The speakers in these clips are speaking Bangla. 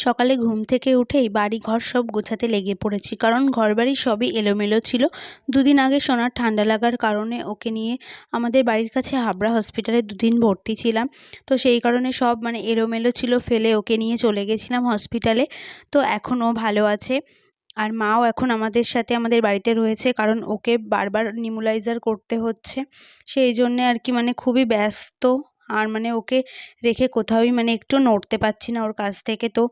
সকালে ঘুম থেকে উঠেই বাড়ি ঘর সব গোছাতে লেগে পড়েছি, কারণ ঘরবাড়ি সবই এলোমেলো ছিল। দুদিন আগে সোনার ঠান্ডা লাগার কারণে ওকে নিয়ে আমাদের বাড়ির কাছে হাবড়া হসপিটালে দুদিন ভর্তি ছিলাম। তো সেই কারণে সব এলোমেলো ছিল, ফেলে ওকে নিয়ে চলে গেছিলাম হসপিটালে। তো এখন ও ভালো আছে। আর মাও এখন আমাদের সাথে আমাদের বাড়িতে রয়েছে, কারণ ওকে বারবার নিউবুলাইজার করতে হচ্ছে। সেই জন্যে আর কি খুবই ব্যস্ত। আর ওকে রেখে কোথাওই একটু নড়তে পারছি না ওর কাছ থেকে। তো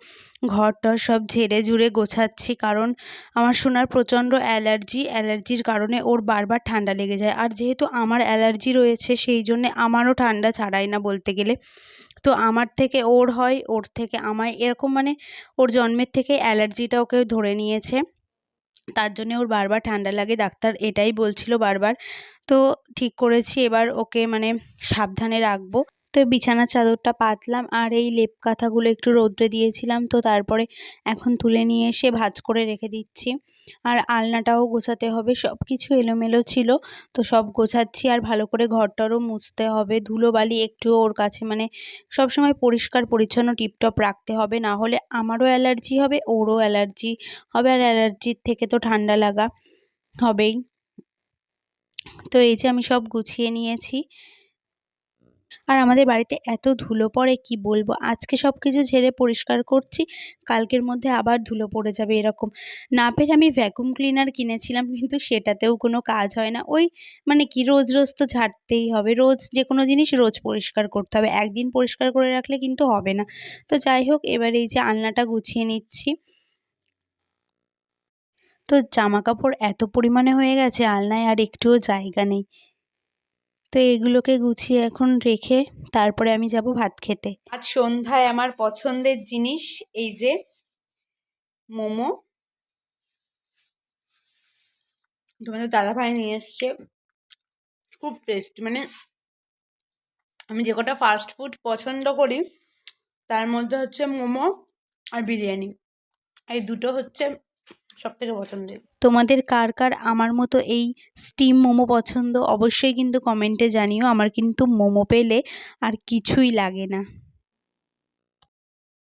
ঘর-টর সব ঝেড়ে ঝুড়ে গোছাচ্ছি, কারণ আমার সোনার প্রচণ্ড অ্যালার্জির কারণে ওর বারবার ঠান্ডা লেগে যায়। আর যেহেতু আমার অ্যালার্জি রয়েছে, সেই জন্যে আমারও ঠান্ডা ছাড়াই না বলতে গেলে। তো আমার থেকে ওর হয়, ওর থেকে আমায়, এরকম ওর জন্মের থেকে অ্যালার্জিটা ওকে ধরে নিয়েছে। তার জন্যে ওর বারবার ঠান্ডা লাগে, ডাক্তার এটাই বলছিল বারবার। তো ঠিক করেছি এবার ওকে সাবধানে রাখবো। তো বিছানার চাদরটা পাতলাম, আর এই লেপ কাঁথাগুলো একটু রৌদ্রে দিয়েছিলাম। তো তারপরে এখন তুলে নিয়ে এসে ভাঁজ করে রেখে দিচ্ছি। আর আলনাটাও গোছাতে হবে, সব কিছু এলোমেলো ছিল। তো সব গোছাচ্ছি, আর ভালো করে ঘরটরও মুছতে হবে। ধুলোবালি একটুও ওর কাছে সবসময় পরিষ্কার পরিচ্ছন্ন টিপটপ রাখতে হবে, না হলে আমারও অ্যালার্জি হবে, ওরও অ্যালার্জি হবে। আর অ্যালার্জির থেকে তো ঠান্ডা লাগা হবেই। তো এই যে আমি সব গুছিয়ে নিয়েছি। আর আমাদের বাড়িতে এত ধুলো পড়ে কি বলবো। আজকে সব কিছু ঝেড়ে পরিষ্কার করছি, কালকের মধ্যে আবার ধুলো পড়ে যাবে এরকম। না পেরে আমি ভ্যাকুয়াম ক্লিনার কিনেছিলাম, কিন্তু সেটাতেও কোনো কাজ হয় না। ওই কি রোজ রোজ তো ঝাড়তেই হবে, রোজ যে কোনো জিনিস রোজ পরিষ্কার করতে হবে, একদিন পরিষ্কার করে রাখলে কিন্তু হবে না। তো যাই হোক, এবার এই যে আলনাটা গুছিয়ে নিচ্ছি। তো জামা কাপড় এত পরিমাণে হয়ে গেছে আলনায়, আর একটুও জায়গা নেই। তো এগুলোকে গুছিয়ে এখন রেখে তারপরে আমি যাব ভাত খেতে। আজ সন্ধ্যায় আমার পছন্দের জিনিস এই যে মোমো। তোমাদের দাদাভাই নিয়ে এসছে, খুব টেস্ট। আমি যে কটা ফাস্ট ফুড পছন্দ করি তার মধ্যে হচ্ছে মোমো আর বিরিয়ানি, এই দুটো হচ্ছে সব থেকে পছন্দের। তোমাদের কার কার আমার মতো এই স্টিম মোমো পছন্দ অবশ্যই কিন্তু কমেন্টে জানিও। আমার কিন্তু মোমো পেলে আর কিছুই লাগে না।